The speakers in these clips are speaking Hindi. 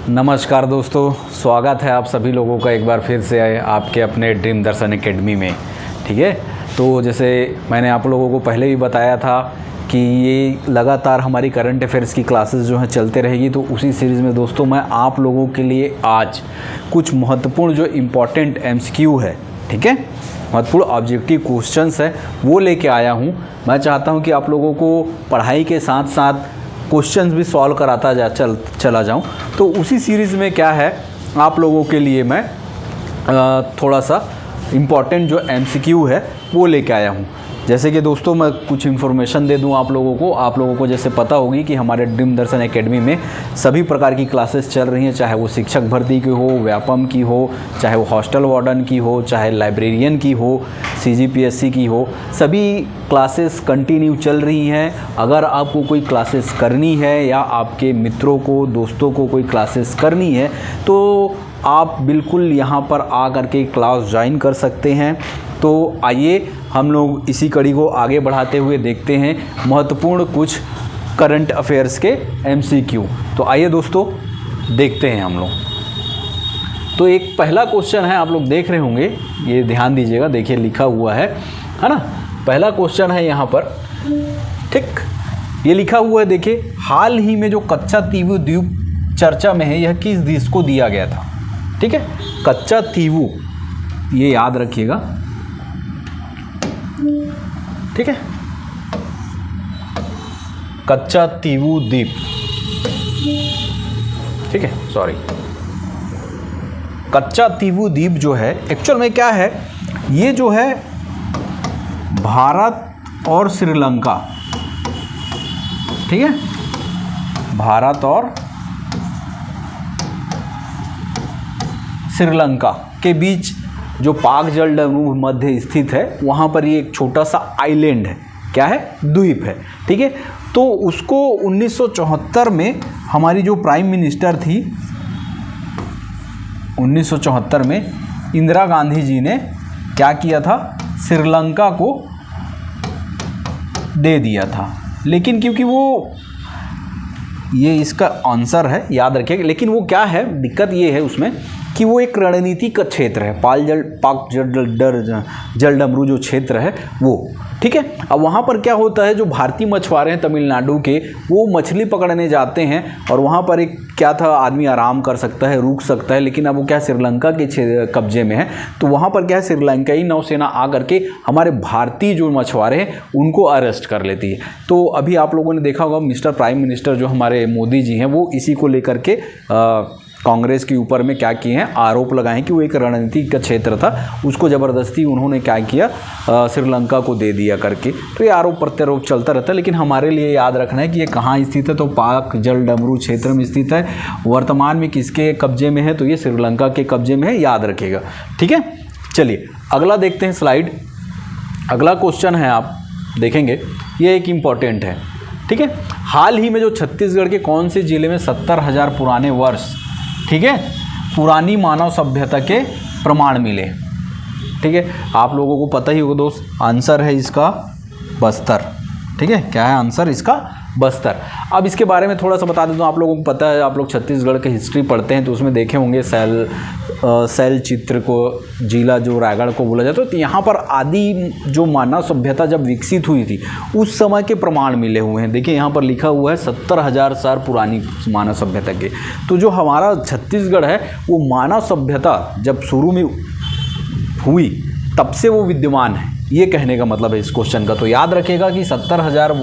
नमस्कार दोस्तों, स्वागत है आप सभी लोगों का एक बार फिर से आए आपके अपने ड्रीम दर्शन एकेडमी में। ठीक है, तो जैसे मैंने आप लोगों को पहले भी बताया था कि ये लगातार हमारी करंट अफेयर्स की क्लासेस जो हैं चलते रहेगी, तो उसी सीरीज़ में दोस्तों मैं आप लोगों के लिए आज कुछ महत्वपूर्ण जो इम्पॉर्टेंट MCQ है, ठीक है, महत्वपूर्ण ऑब्जेक्टिव क्वेश्चंस है वो लेके आया हूँ। मैं चाहता हूँ कि आप लोगों को पढ़ाई के साथ साथ क्वेश्चंस भी सॉल्व कराता चला जाऊं। तो उसी सीरीज़ में क्या है, आप लोगों के लिए मैं थोड़ा सा इम्पॉर्टेंट जो MCQ है वो लेके आया हूं। जैसे कि दोस्तों मैं कुछ इन्फॉर्मेशन दे दूं आप लोगों को जैसे पता होगी कि हमारे ड्रीम दर्शन एकेडमी में सभी प्रकार की क्लासेस चल रही हैं, चाहे वो शिक्षक भर्ती की हो, व्यापम की हो, चाहे वो हॉस्टल वार्डन की हो, चाहे लाइब्रेरियन की हो, CGPSC की हो, सभी क्लासेस कंटिन्यू चल रही हैं। अगर आपको कोई क्लासेस करनी है या आपके मित्रों को, दोस्तों को कोई क्लासेस करनी है तो आप बिल्कुल यहाँ पर आ करके क्लास ज्वाइन कर सकते हैं। तो आइए हम लोग इसी कड़ी को आगे बढ़ाते हुए देखते हैं महत्वपूर्ण कुछ करंट अफेयर्स के MCQ। तो आइए दोस्तों देखते हैं हम लोग। तो एक पहला क्वेश्चन है, आप लोग देख रहे होंगे, ये ध्यान दीजिएगा, देखिए लिखा हुआ है ना। पहला क्वेश्चन है यहाँ पर, ठीक, ये लिखा हुआ है, देखिए, हाल ही में जो कच्चा तीवु द्वीप चर्चा में है, यह किस देश को दिया गया था? ठीक है, कच्चा तीवु, ये याद रखिएगा, ठीक है, कच्चा तीवु द्वीप, ठीक है, सॉरी, कच्चा तीवु द्वीप जो है एक्चुअल में क्या है, ये जो है भारत और श्रीलंका, ठीक है, भारत और श्रीलंका के बीच जो पाक जलडमरू मध्य स्थित है, वहाँ पर ये एक छोटा सा आइलैंड है, क्या है, द्वीप है, ठीक है। तो उसको 1974 में हमारी जो प्राइम मिनिस्टर थी, 1974 में इंदिरा गांधी जी ने क्या किया था, श्रीलंका को दे दिया था। लेकिन क्योंकि वो, ये इसका आंसर है, याद रखिएगा, लेकिन वो क्या है, दिक्कत ये है उसमें कि वो एक रणनीतिक क्षेत्र है, पाक जलडमरू जो क्षेत्र है वो, ठीक है। अब वहाँ पर क्या होता है, जो भारतीय मछुआरे हैं तमिलनाडु के, वो मछली पकड़ने जाते हैं और वहाँ पर एक क्या था, आदमी आराम कर सकता है, रुक सकता है, लेकिन अब वो क्या, श्रीलंका के कब्जे में है। तो वहाँ पर क्या है, श्रीलंकाई नौसेना आ करके हमारे भारतीय जो मछुआरे हैं उनको अरेस्ट कर लेती है। तो अभी आप लोगों ने देखा होगा, मिस्टर प्राइम मिनिस्टर जो हमारे मोदी जी हैं, वो इसी को लेकर के कांग्रेस के ऊपर में क्या किए हैं, आरोप लगाए हैं कि वो एक रणनीतिक का क्षेत्र था, उसको ज़बरदस्ती उन्होंने क्या किया, श्रीलंका को दे दिया करके। तो ये आरोप प्रत्यारोप चलता रहता है, लेकिन हमारे लिए याद रखना है कि ये कहाँ स्थित है, तो पाक जलडमरू क्षेत्र में स्थित है। वर्तमान में किसके कब्जे में है, तो ये श्रीलंका के कब्जे में है, याद रखिएगा, ठीक है। चलिए अगला देखते हैं स्लाइड। अगला क्वेश्चन है, आप देखेंगे, ये एक इम्पॉर्टेंट है, ठीक है। हाल ही में जो छत्तीसगढ़ के कौन से जिले में 70,000 पुराने वर्ष, ठीक है, पुरानी मानव सभ्यता के प्रमाण मिले, ठीक है। आप लोगों को पता ही होगा दोस्त, आंसर है इसका बस्तर, ठीक है। क्या है आंसर इसका? बस्तर। अब इसके बारे में थोड़ा सा बता देता हूँ, आप लोगों को पता है, आप लोग छत्तीसगढ़ के हिस्ट्री पढ़ते हैं तो उसमें देखे होंगे शैल चित्र को जिला जो रायगढ़ को बोला जाता है। तो यहाँ पर आदि जो मानव सभ्यता जब विकसित हुई थी उस समय के प्रमाण मिले हुए हैं। देखिए यहाँ पर लिखा हुआ है 70,000 साल पुरानी मानव सभ्यता के। तो जो हमारा छत्तीसगढ़ है वो मानव सभ्यता जब शुरू में हुई तब से वो विद्यमान है, ये कहने का मतलब है इस क्वेश्चन का। तो याद रखिएगा कि 70,000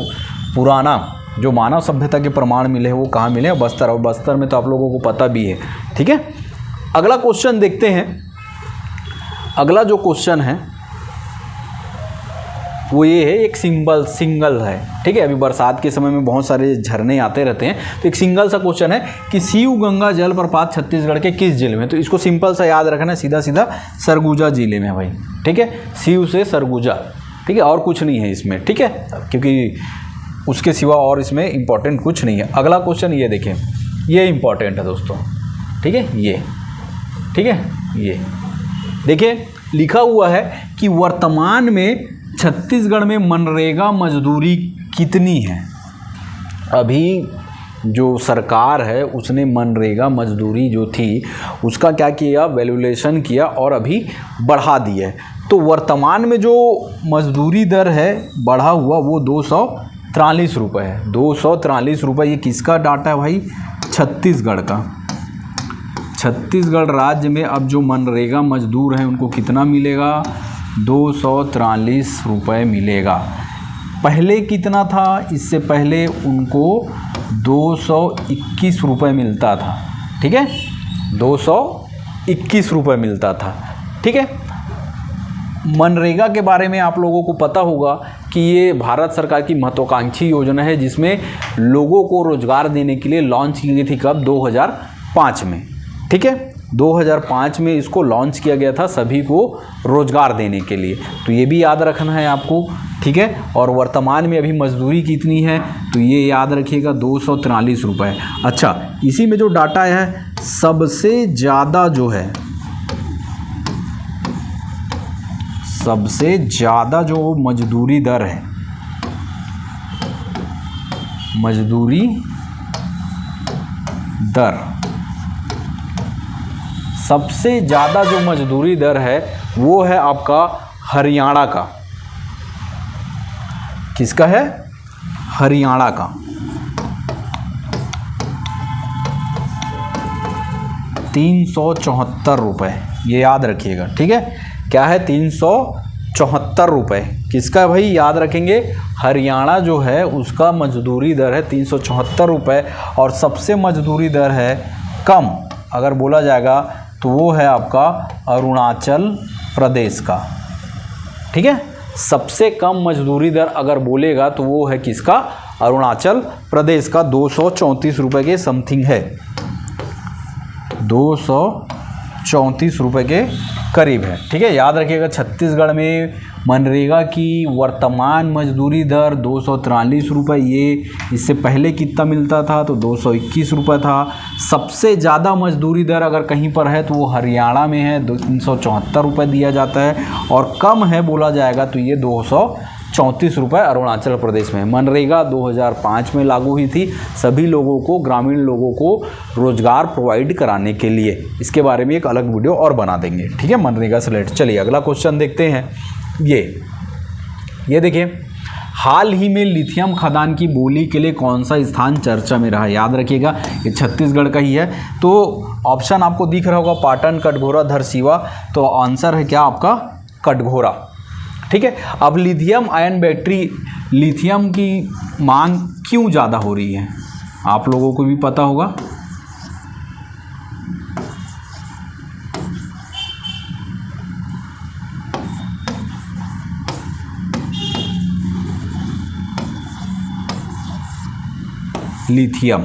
पुराना जो मानव सभ्यता के प्रमाण मिले हैं वो कहाँ मिले हैं? बस्तर। और बस्तर में तो आप लोगों को पता भी है, ठीक है। अगला क्वेश्चन देखते हैं। अगला जो क्वेश्चन है वो ये है, एक सिंगल है, ठीक है। अभी बरसात के समय में बहुत सारे झरने आते रहते हैं, तो एक सिंगल सा क्वेश्चन है कि शिव गंगा जलप्रपात छत्तीसगढ़ के किस जिले में? तो इसको सिंपल सा याद रखना है, सीधा सीधा सरगुजा जिले में भाई, ठीक है। शिव से सरगुजा, ठीक है, और कुछ नहीं है इसमें, ठीक है, क्योंकि उसके सिवा और इसमें इंपॉर्टेंट कुछ नहीं है। अगला क्वेश्चन ये देखें, ये इंपॉर्टेंट है दोस्तों, ठीक है, ये, ठीक है, ये देखिए लिखा हुआ है कि वर्तमान में छत्तीसगढ़ में मनरेगा मजदूरी कितनी है? अभी जो सरकार है उसने मनरेगा मजदूरी जो थी उसका क्या किया, वैल्यूएशन किया और अभी बढ़ा दिया है। तो वर्तमान में जो मजदूरी दर है बढ़ा हुआ वो 243 रुपये है। 243 रुपये। ये किसका डाटा है भाई? छत्तीसगढ़ का। छत्तीसगढ़ राज्य में अब जो मनरेगा मजदूर हैं उनको कितना मिलेगा? 243 रुपये मिलेगा। पहले कितना था? इससे पहले उनको 221 रुपये मिलता था। ठीक है, 221 रुपये मिलता था। ठीक है। मनरेगा के बारे में आप लोगों को पता होगा कि ये भारत सरकार की महत्वाकांक्षी योजना है जिसमें लोगों को रोजगार देने के लिए लॉन्च की गई थी। कब? 2005 में। ठीक है, 2005 में इसको लॉन्च किया गया था सभी को रोजगार देने के लिए। तो ये भी याद रखना है आपको। ठीक है। और वर्तमान में अभी मजदूरी कितनी है तो ये याद रखिएगा 243 रुपये। अच्छा, इसी में जो डाटा है सबसे ज़्यादा जो है, सबसे ज़्यादा जो मजदूरी दर है, मजदूरी दर, सबसे ज़्यादा जो मजदूरी दर है वो है आपका हरियाणा का। किसका है? हरियाणा का। 374 रुपये, ये याद रखिएगा। ठीक है, क्या है? 374 रुपये। किसका भाई? याद रखेंगे, हरियाणा जो है उसका मजदूरी दर है 374 रुपये। और सबसे मजदूरी दर है कम अगर बोला जाएगा तो वो है आपका अरुणाचल प्रदेश का। ठीक है, सबसे कम मजदूरी दर अगर बोलेगा तो वो है किसका? अरुणाचल प्रदेश का। 234 रुपये के समथिंग है, 234 रुपये के करीब है। ठीक है, याद रखिएगा छत्तीसगढ़ में मनरेगा की वर्तमान मजदूरी दर 243 रुपये। ये इससे पहले कितना मिलता था तो 221 रुपये था। सबसे ज़्यादा मजदूरी दर अगर कहीं पर है तो वो हरियाणा में है, 374 रुपये दिया जाता है। और कम है बोला जाएगा तो ये 234 रुपये अरुणाचल प्रदेश में। मनरेगा 2005 में लागू हुई थी सभी लोगों को, ग्रामीण लोगों को रोजगार प्रोवाइड कराने के लिए। इसके बारे में एक अलग वीडियो और बना देंगे। ठीक है, मनरेगा से रिलेटेड। चलिए अगला क्वेश्चन देखते हैं। ये देखिए, हाल ही में लिथियम खदान की बोली के लिए कौन सा स्थान चर्चा में रहा? याद रखिएगा ये छत्तीसगढ़ का ही है। तो ऑप्शन आपको दिख रहा होगा, पाटन, कटघोरा, धरसीवा। तो आंसर है क्या आपका? कटघोरा। ठीक है। अब लिथियम आयन बैटरी, लिथियम की मांग क्यों ज़्यादा हो रही है आप लोगों को भी पता होगा। लिथियम,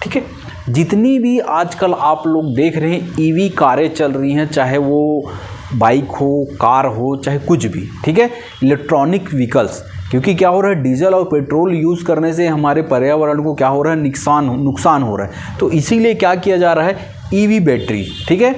ठीक है, जितनी भी आजकल आप लोग देख रहे हैं ईवी कारें चल रही हैं, चाहे वो बाइक हो, कार हो, चाहे कुछ भी, ठीक है, इलेक्ट्रॉनिक व्हीकल्स, क्योंकि क्या हो रहा है, डीजल और पेट्रोल यूज़ करने से हमारे पर्यावरण को क्या हो रहा है, नुकसान हो रहा है। तो इसीलिए क्या किया जा रहा है, ईवी बैटरी, ठीक है,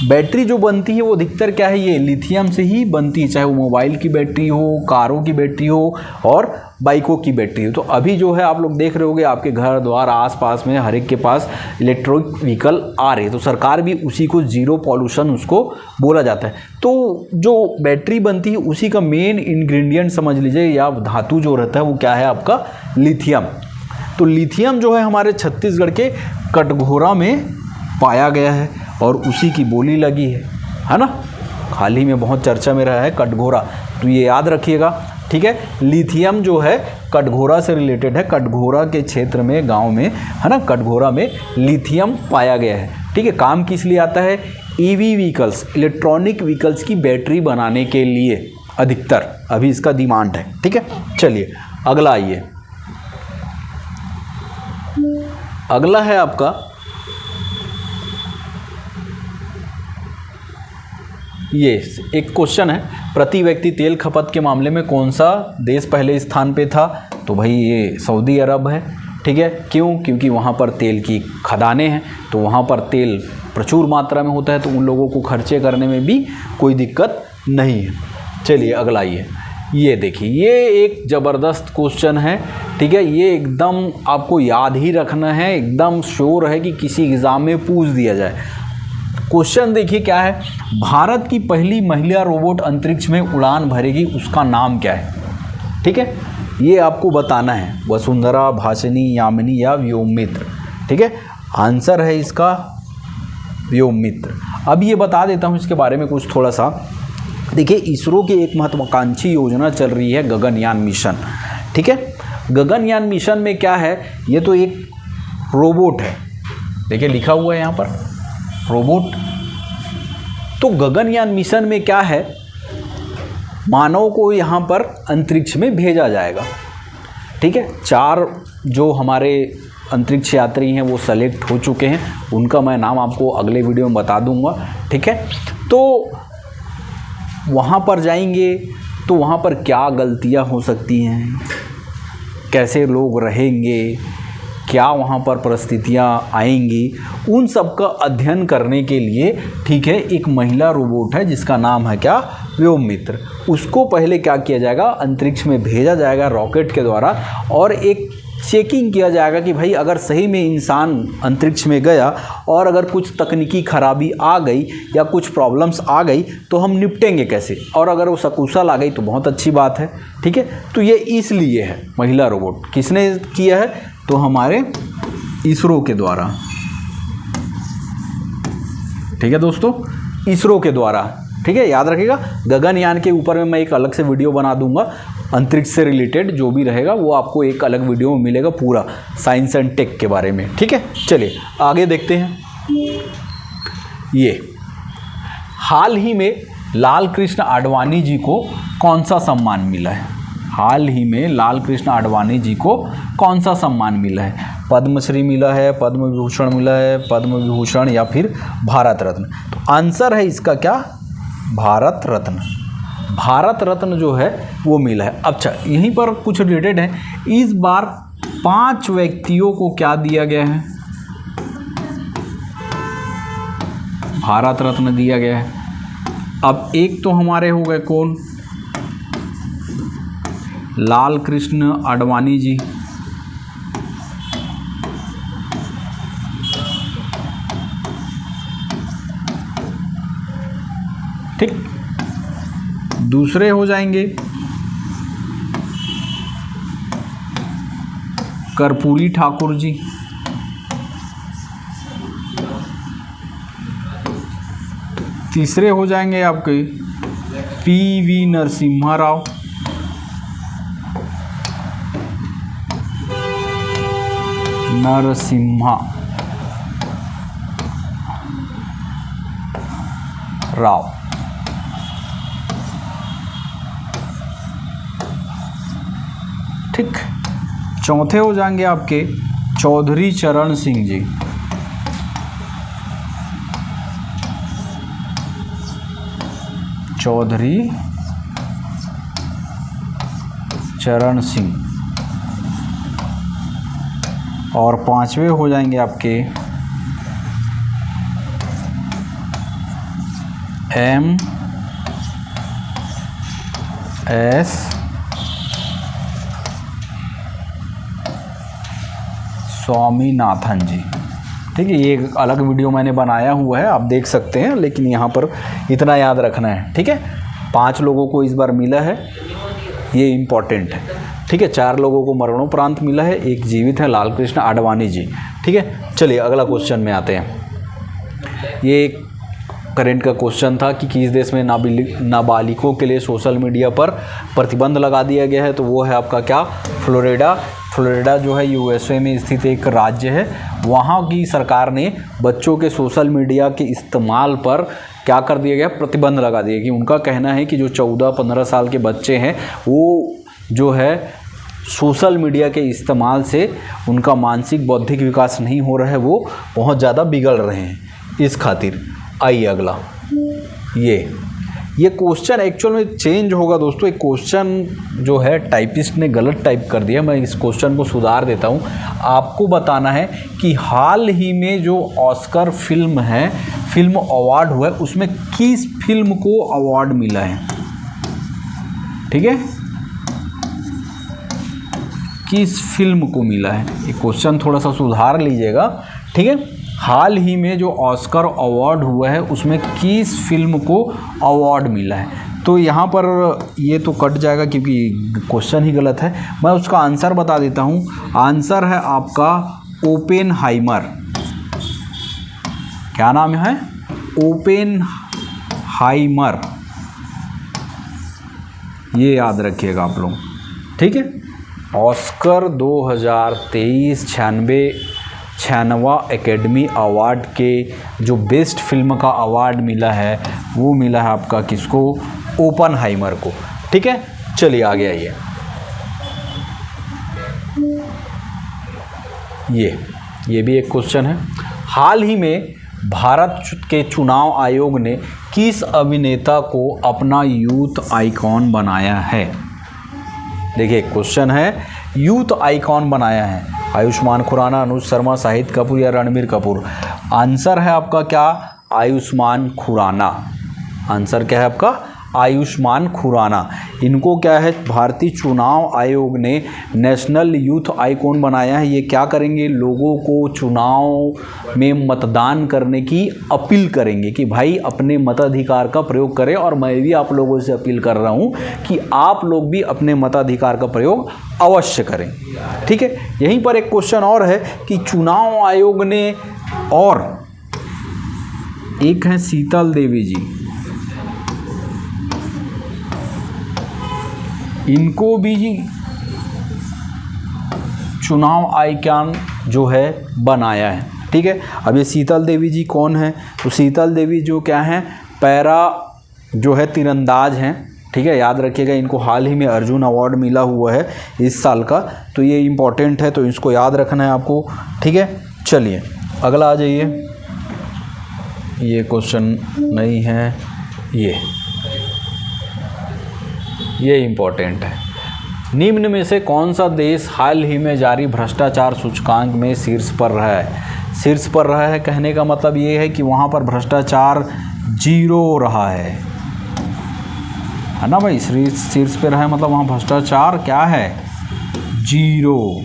बैटरी जो बनती है वो अधिकतर क्या है, ये लिथियम से ही बनती है, चाहे वो मोबाइल की बैटरी हो, कारों की बैटरी हो और बाइकों की बैटरी हो। तो अभी जो है आप लोग देख रहे होंगे आपके घर द्वार आसपास में हर एक के पास इलेक्ट्रिक व्हीकल आ रहे हैं, तो सरकार भी उसी को जीरो पॉल्यूशन उसको बोला जाता है। तो जो बैटरी बनती है उसी का मेन इंग्रेडिएंट समझ लीजिए या धातु जो रहता है वो क्या है आपका, लिथियम। तो लिथियम जो है हमारे छत्तीसगढ़ के कटघोरा में पाया गया है और उसी की बोली लगी है ना। हाल ही में बहुत चर्चा में रहा है कटघोरा, तो ये याद रखिएगा, ठीक है। लिथियम जो है कटघोरा से रिलेटेड है, कटघोरा के क्षेत्र में, गांव में, है ना, कटघोरा में लिथियम पाया गया है, ठीक है। काम किस लिए आता है, ईवी व्हीकल्स, इलेक्ट्रॉनिक व्हीकल्स की बैटरी बनाने के लिए अधिकतर अभी इसका डिमांड है, ठीक है। चलिए अगला आइए, अगला है आपका ये एक क्वेश्चन है, प्रति व्यक्ति तेल खपत के मामले में कौन सा देश पहले स्थान पे था? तो भाई ये सऊदी अरब है, ठीक है। क्यों? क्योंकि वहाँ पर तेल की खदानें हैं, तो वहाँ पर तेल प्रचुर मात्रा में होता है, तो उन लोगों को खर्चे करने में भी कोई दिक्कत नहीं है। चलिए अगला आइए, ये देखिए, ये एक ज़बरदस्त क्वेश्चन है, ठीक है। ये एकदम आपको याद ही रखना है, एकदम श्योर है कि किसी एग्ज़ाम में पूछ दिया जाए। क्वेश्चन देखिए क्या है, भारत की पहली महिला रोबोट अंतरिक्ष में उड़ान भरेगी, उसका नाम क्या है, ठीक है। ये आपको बताना है, वसुंधरा, भाषिनी, यामिनी या व्योममित्र, ठीक है। आंसर है इसका व्योममित्र। अब ये बता देता हूँ इसके बारे में कुछ थोड़ा सा। देखिए, इसरो की एक महत्वाकांक्षी योजना चल रही है गगनयान मिशन, ठीक है। गगनयान मिशन में क्या है, ये तो एक रोबोट है, देखिए लिखा हुआ है यहाँ पर रोबोट। तो गगनयान मिशन में क्या है, मानव को यहाँ पर अंतरिक्ष में भेजा जाएगा, ठीक है। 4 जो हमारे अंतरिक्ष यात्री हैं वो सेलेक्ट हो चुके हैं, उनका मैं नाम आपको अगले वीडियो में बता दूंगा, ठीक है। तो वहाँ पर जाएंगे तो वहाँ पर क्या गलतियाँ हो सकती हैं, कैसे लोग रहेंगे, क्या वहाँ पर परिस्थितियाँ आएंगी, उन सब का अध्ययन करने के लिए, ठीक है, एक महिला रोबोट है जिसका नाम है क्या, व्योममित्र। उसको पहले क्या किया जाएगा, अंतरिक्ष में भेजा जाएगा रॉकेट के द्वारा, और एक चेकिंग किया जाएगा कि भाई अगर सही में इंसान अंतरिक्ष में गया और अगर कुछ तकनीकी खराबी आ गई या कुछ प्रॉब्लम्स आ गई तो हम निपटेंगे कैसे, और अगर वो सकुशल आ गई तो बहुत अच्छी बात है, ठीक है। तो ये इसलिए है महिला रोबोट। किसने किया है, तो हमारे इसरो के द्वारा, ठीक है दोस्तों, इसरो के द्वारा, ठीक है। याद रखिएगा, गगनयान के ऊपर में मैं एक अलग से वीडियो बना दूंगा, अंतरिक्ष से रिलेटेड जो भी रहेगा वो आपको एक अलग वीडियो में मिलेगा, पूरा साइंस एंड टेक के बारे में, ठीक है। चलिए आगे देखते हैं। ये हाल ही में लाल कृष्ण आडवाणी जी को कौन सा सम्मान मिला है, हाल ही में लाल कृष्ण आडवाणी जी को कौन सा सम्मान मिला है, पद्मश्री मिला है, पद्म विभूषण मिला है, पद्म विभूषण या फिर भारत रत्न। तो आंसर है इसका क्या, भारत रत्न। भारत रत्न जो है वो मिला है। अच्छा, यहीं पर कुछ रिलेटेड है, इस बार 5 व्यक्तियों को क्या दिया गया है, भारत रत्न दिया गया है। अब एक तो हमारे हो गए कौन, लाल कृष्ण आडवाणी जी, ठीक। दूसरे हो जाएंगे कर्पूरी ठाकुर जी, तीसरे हो जाएंगे आपके पीवी नरसिम्हा राव, नरसिम्हा राव, ठीक। चौथे हो जाएंगे आपके चौधरी चरण सिंह जी, चौधरी चरण सिंह, और 5वें हो जाएंगे आपके MS स्वामीनाथन जी, ठीक है। ये एक अलग वीडियो मैंने बनाया हुआ है, आप देख सकते हैं, लेकिन यहाँ पर इतना याद रखना है, ठीक है। 5 लोगों को इस बार मिला है, ये इम्पॉर्टेंट है, ठीक है। 4 लोगों को मरणोपरांत मिला है, एक जीवित है, लाल कृष्ण आडवाणी जी, ठीक है। चलिए अगला क्वेश्चन में आते हैं। ये एक करंट का क्वेश्चन था कि किस देश में नाबालिगों के लिए सोशल मीडिया पर प्रतिबंध लगा दिया गया है, तो वो है आपका क्या, फ्लोरिडा। फ्लोरिडा जो है USA में स्थित एक राज्य है। वहाँ की सरकार ने बच्चों के सोशल मीडिया के इस्तेमाल पर क्या कर दिया गया, प्रतिबंध लगा दिया कि उनका कहना है कि जो 14-15 साल के बच्चे हैं वो जो है सोशल मीडिया के इस्तेमाल से उनका मानसिक बौद्धिक विकास नहीं हो रहा है, वो बहुत ज़्यादा बिगड़ रहे हैं, इस खातिर। आइए अगला, ये क्वेश्चन एक्चुअल में चेंज होगा दोस्तों। एक क्वेश्चन जो है टाइपिस्ट ने गलत टाइप कर दिया, मैं इस क्वेश्चन को सुधार देता हूँ। आपको बताना है कि हाल ही में जो ऑस्कर फिल्म है, फिल्म अवार्ड हुआ है, उसमें किस फिल्म को अवार्ड मिला है, ठीक है, किस फिल्म को मिला है? ये क्वेश्चन थोड़ा सा सुधार लीजिएगा, ठीक है। हाल ही में जो ऑस्कर अवार्ड हुआ है उसमें किस फिल्म को अवार्ड मिला है? तो यहाँ पर ये तो कट जाएगा क्योंकि क्वेश्चन ही गलत है। मैं उसका आंसर बता देता हूँ। आंसर है आपका ओपेनहाइमर। क्या नाम है? ओपेनहाइमर। ये याद रखिएगा आप लोग, ठीक है। ऑस्कर 2023 96वां एकेडमी अवार्ड के जो बेस्ट फिल्म का अवार्ड मिला है वो मिला है आपका किसको? ओपेनहाइमर को, ठीक है। चलिए आगे आइए। ये भी एक क्वेश्चन है। हाल ही में भारत के चुनाव आयोग ने किस अभिनेता को अपना यूथ आइकॉन बनाया है? देखिए क्वेश्चन है, यूथ आइकॉन बनाया है। आयुष्मान खुराना, अनुज शर्मा, शाहिद कपूर या रणबीर कपूर? आंसर है आपका क्या? आयुष्मान खुराना। आंसर क्या है आपका? आयुष्मान खुराना। इनको क्या है, भारतीय चुनाव आयोग ने नेशनल यूथ आइकॉन बनाया है। ये क्या करेंगे? लोगों को चुनाव में मतदान करने की अपील करेंगे कि भाई अपने मताधिकार का प्रयोग करें। और मैं भी आप लोगों से अपील कर रहा हूँ कि आप लोग भी अपने मताधिकार का प्रयोग अवश्य करें, ठीक है। यहीं पर एक क्वेश्चन और है कि चुनाव आयोग ने, और एक है शीतल देवी जी, इनको भी चुनाव आइकॉन जो है बनाया है, ठीक है। अब ये शीतल देवी जी कौन है? तो शीतल देवी जो क्या है, पैरा जो है तीरंदाज हैं, ठीक है। याद रखिएगा, इनको हाल ही में अर्जुन अवार्ड मिला हुआ है इस साल का, तो ये इम्पोर्टेंट है, तो इसको याद रखना है आपको, ठीक है। चलिए अगला आ जाइए। ये क्वेश्चन नहीं है, ये इम्पोर्टेंट है। निम्न में से कौन सा देश हाल ही में जारी भ्रष्टाचार सूचकांक में शीर्ष पर रहा है? शीर्ष पर रहा है कहने का मतलब ये है कि वहाँ पर भ्रष्टाचार 0 रहा है ना भाई। शीर्ष पे रहा है मतलब वहाँ भ्रष्टाचार क्या है? 0।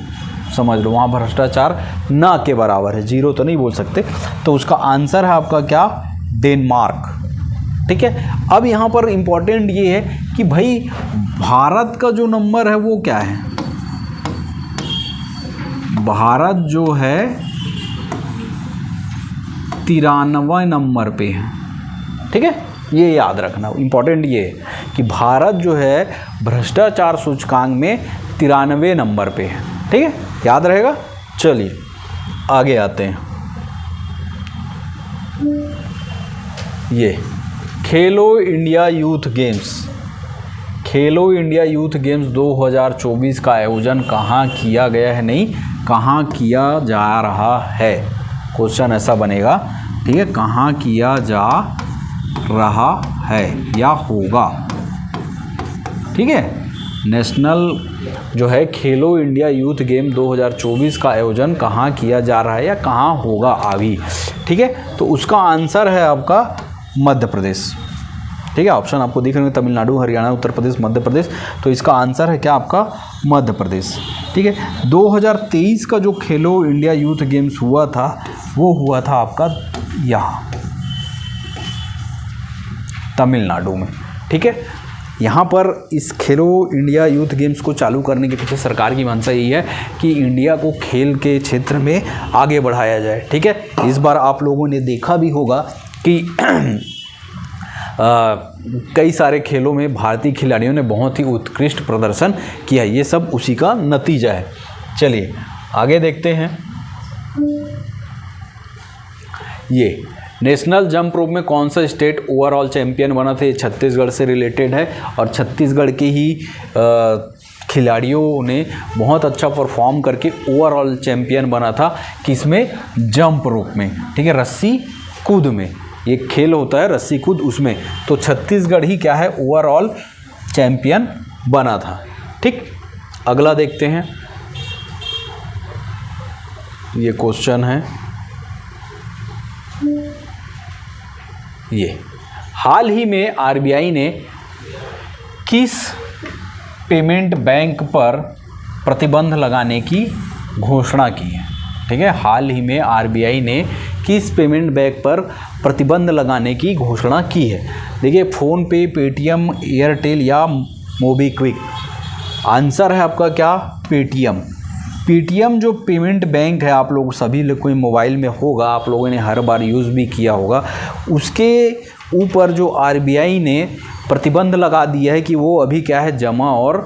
समझ लो, वहाँ भ्रष्टाचार ना के बराबर है, 0 तो नहीं बोल सकते। तो उसका आंसर है आपका क्या? डेनमार्क, ठीक है। अब यहाँ पर इम्पोर्टेंट ये है कि भाई भारत का जो नंबर है वो क्या है? भारत जो है 93 नंबर पे है, ठीक है। ये याद रखना, इम्पोर्टेंट ये है कि भारत जो है भ्रष्टाचार सूचकांक में 93 नंबर पे है, ठीक है, याद रहेगा। चलिए आगे आते हैं। ये खेलो इंडिया यूथ गेम्स, खेलो इंडिया यूथ गेम्स 2024 का आयोजन कहाँ किया गया है? नहीं, कहाँ किया जा रहा है। क्वेश्चन ऐसा बनेगा, ठीक है, कहाँ किया जा रहा है या होगा, ठीक है। नेशनल जो है खेलो इंडिया यूथ गेम 2024 का आयोजन कहाँ किया जा रहा है या कहाँ होगा अभी, ठीक है। तो उसका आंसर है आपका मध्य प्रदेश, ठीक है। ऑप्शन आपको दिख रहे हैं, तमिलनाडु, हरियाणा, उत्तर प्रदेश, मध्य प्रदेश। तो इसका आंसर है क्या? आपका मध्य प्रदेश, ठीक है। 2023 का जो खेलो इंडिया यूथ गेम्स हुआ था वो हुआ था आपका यहाँ तमिलनाडु में, ठीक है। यहाँ पर इस खेलो इंडिया यूथ गेम्स को चालू करने के पीछे सरकार की मंशा यही है कि इंडिया को खेल के क्षेत्र में आगे बढ़ाया जाए, ठीक है। इस बार आप लोगों ने देखा भी होगा कि कई सारे खेलों में भारतीय खिलाड़ियों ने बहुत ही उत्कृष्ट प्रदर्शन किया। ये सब उसी का नतीजा है। चलिए आगे देखते हैं। ये नेशनल जंप रोप में कौन सा स्टेट ओवरऑल चैंपियन बना था? ये छत्तीसगढ़ से रिलेटेड है और छत्तीसगढ़ के ही खिलाड़ियों ने बहुत अच्छा परफॉर्म करके ओवरऑल चैंपियन बना था। किसमें? जंप रोप में, ठीक है, रस्सी कूद में। ये खेल होता है रस्सी कूद, उसमें तो छत्तीसगढ़ ही क्या है? ओवरऑल चैंपियन बना था, ठीक। अगला देखते हैं। ये क्वेश्चन है, ये हाल ही में आरबीआई ने किस पेमेंट बैंक पर प्रतिबंध लगाने की घोषणा की है। ठीक है, हाल ही में आरबीआई ने किस पेमेंट बैंक पर प्रतिबंध लगाने की घोषणा की है? देखिए, फ़ोन पे, पेटीएम, एयरटेल या मोबीक्विक। आंसर है आपका क्या? पेटीएम। पेटीएम जो पेमेंट बैंक है, आप लोग सभी लोग कोई मोबाइल में होगा, आप लोगों ने हर बार यूज़ भी किया होगा, उसके ऊपर जो आरबीआई ने प्रतिबंध लगा दिया है कि वो अभी क्या है, जमा और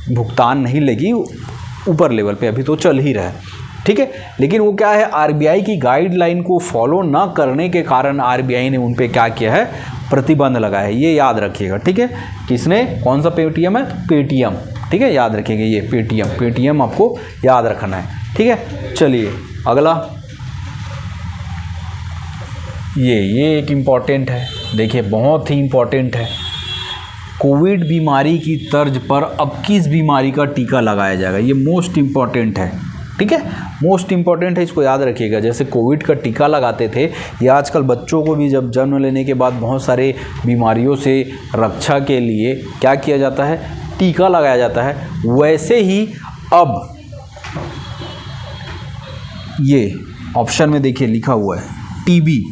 भुगतान नहीं लगी ऊपर लेवल पे, अभी तो चल ही रहा है। ठीक है, लेकिन वो क्या है, आरबीआई की गाइडलाइन को फॉलो ना करने के कारण आरबीआई ने उन पे क्या किया है, प्रतिबंध लगाया है। ये याद रखिएगा। ठीक है, किसने, कौन सा पेटीएम है? पेटीएम। ठीक है, याद रखिएगा, ये पेटीएम, पेटीएम आपको याद रखना है। ठीक है, चलिए अगला, ये एक इम्पॉर्टेंट है, देखिए बहुत ही इम्पॉर्टेंट है। कोविड बीमारी की तर्ज पर अब किस बीमारी का टीका लगाया जाएगा? ये मोस्ट इम्पॉर्टेंट है। ठीक है, मोस्ट इम्पॉर्टेंट है, इसको याद रखिएगा। जैसे कोविड का टीका लगाते थे, या आजकल बच्चों को भी जब जन्म लेने के बाद बहुत सारे बीमारियों से रक्षा के लिए क्या किया जाता है, टीका लगाया जाता है, वैसे ही अब ये ऑप्शन में देखिए लिखा हुआ है टीबी।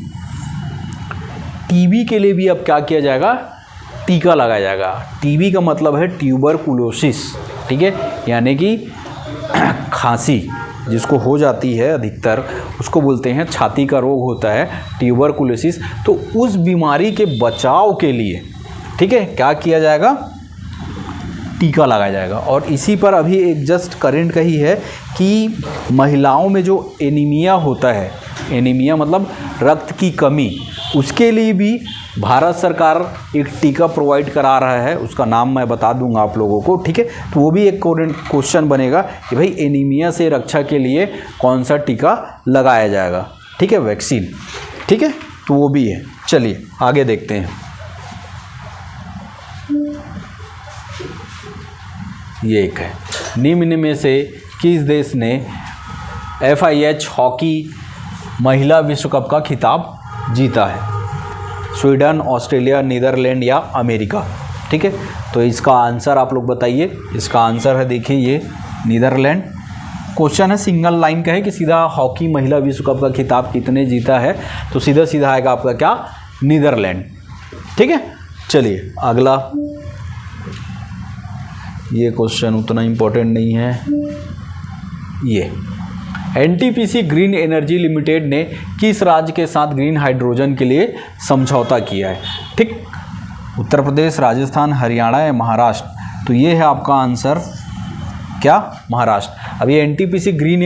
टीबी के लिए भी अब क्या किया जाएगा, टीका लगाया जाएगा। टीबी का मतलब है ट्यूबरकुलोसिस। ठीक है, यानी कि खांसी जिसको हो जाती है अधिकतर, उसको बोलते हैं, छाती का रोग होता है ट्यूबरकुलोसिस। तो उस बीमारी के बचाव के लिए, ठीक है, क्या किया जाएगा, टीका लगाया जाएगा। और इसी पर अभी एक जस्ट करंट का ही है कि महिलाओं में जो एनीमिया होता है, एनीमिया मतलब रक्त की कमी, उसके लिए भी भारत सरकार एक टीका प्रोवाइड करा रहा है। उसका नाम मैं बता दूंगा आप लोगों को। ठीक है, तो वो भी एक क्वेश्चन बनेगा कि भाई एनीमिया से रक्षा के लिए कौन सा टीका लगाया जाएगा। ठीक है, वैक्सीन। ठीक है, तो वो भी है। चलिए आगे देखते हैं। ये एक है, निम्न में से किस देश ने FIH हॉकी महिला विश्व कप का खिताब जीता है? स्वीडन, ऑस्ट्रेलिया, नीदरलैंड या अमेरिका? ठीक है, तो इसका आंसर आप लोग बताइए। इसका आंसर है, देखिए, ये नीदरलैंड। क्वेश्चन है, सिंगल लाइन का है कि सीधा हॉकी महिला विश्व कप का खिताब कितने जीता है, तो सीधा सीधा आएगा आपका क्या, नीदरलैंड। ठीक है, चलिए अगला। ये क्वेश्चन उतना इम्पोर्टेंट नहीं है। ये NTPC ग्रीन एनर्जी लिमिटेड ने किस राज्य के साथ ग्रीन हाइड्रोजन के लिए समझौता किया है? ठीक, उत्तर प्रदेश, राजस्थान, हरियाणा या महाराष्ट्र? तो ये है आपका आंसर, क्या, महाराष्ट्र। अब ये NTPC ग्रीन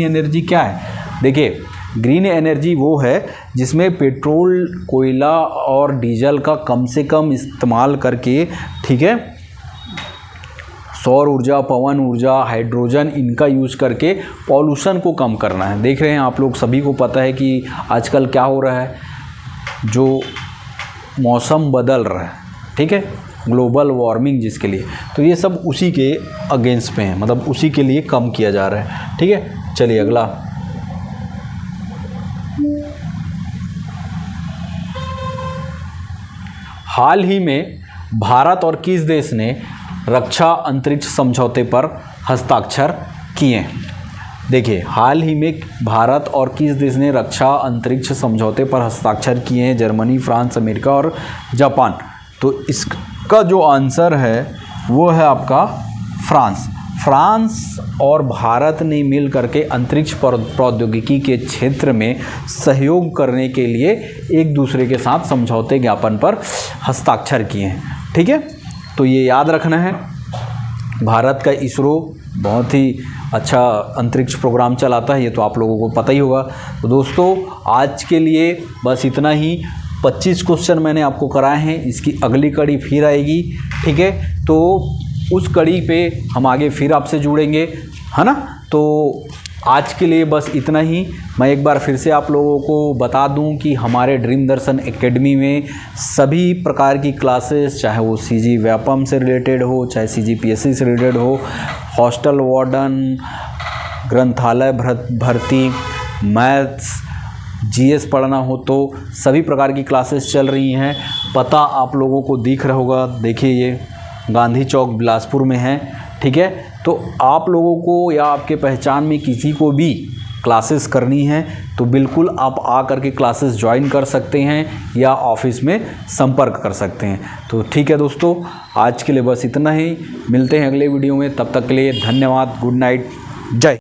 एनर्जी क्या है? देखिए, ग्रीन एनर्जी वो है जिसमें पेट्रोल, कोयला और डीजल का कम से कम इस्तेमाल करके, ठीक है, सौर ऊर्जा, पवन ऊर्जा, हाइड्रोजन, इनका यूज़ करके पॉल्यूशन को कम करना है। देख रहे हैं आप लोग, सभी को पता है कि आजकल क्या हो रहा है, जो मौसम बदल रहा है, ठीक है, ग्लोबल वार्मिंग जिसके लिए, तो ये सब उसी के अगेंस्ट में है, मतलब उसी के लिए कम किया जा रहा है। ठीक है, चलिए अगला। हाल ही में भारत और किस देश ने रक्षा अंतरिक्ष समझौते पर हस्ताक्षर किए? देखिए, हाल ही में भारत और किस देश ने रक्षा अंतरिक्ष समझौते पर हस्ताक्षर किए हैं? जर्मनी, फ्रांस, अमेरिका और जापान। तो इसका जो आंसर है वो है आपका फ्रांस। फ्रांस और भारत ने मिल करके अंतरिक्ष प्रौद्योगिकी के क्षेत्र में सहयोग करने के लिए एक दूसरे के साथ समझौते ज्ञापन पर हस्ताक्षर किए हैं। ठीक है, तो ये याद रखना है। भारत का इसरो बहुत ही अच्छा अंतरिक्ष प्रोग्राम चलाता है, ये तो आप लोगों को पता ही होगा। तो दोस्तों, आज के लिए बस इतना ही। 25 क्वेश्चन मैंने आपको कराए हैं, इसकी अगली कड़ी फिर आएगी। ठीक है, तो उस कड़ी पे हम आगे फिर आपसे जुड़ेंगे, है ना। तो आज के लिए बस इतना ही। मैं एक बार फिर से आप लोगों को बता दूं कि हमारे ड्रीम दर्शन एकेडमी में सभी प्रकार की क्लासेस, चाहे वो CG व्यापम से रिलेटेड हो, चाहे CGPSC से रिलेटेड हो, हॉस्टल वार्डन, ग्रंथालय भर्ती, मैथ्स, GS पढ़ना हो, तो सभी प्रकार की क्लासेस चल रही हैं। पता आप लोगों को दिख रहा होगा, देखिए ये गांधी चौक बिलासपुर में है। ठीक है, तो आप लोगों को या आपके पहचान में किसी को भी क्लासेस करनी है तो बिल्कुल आप आ करके क्लासेस ज्वाइन कर सकते हैं या ऑफिस में संपर्क कर सकते हैं। तो ठीक है दोस्तों, आज के लिए बस इतना ही। मिलते हैं अगले वीडियो में, तब तक के लिए धन्यवाद। गुड नाइट, जय।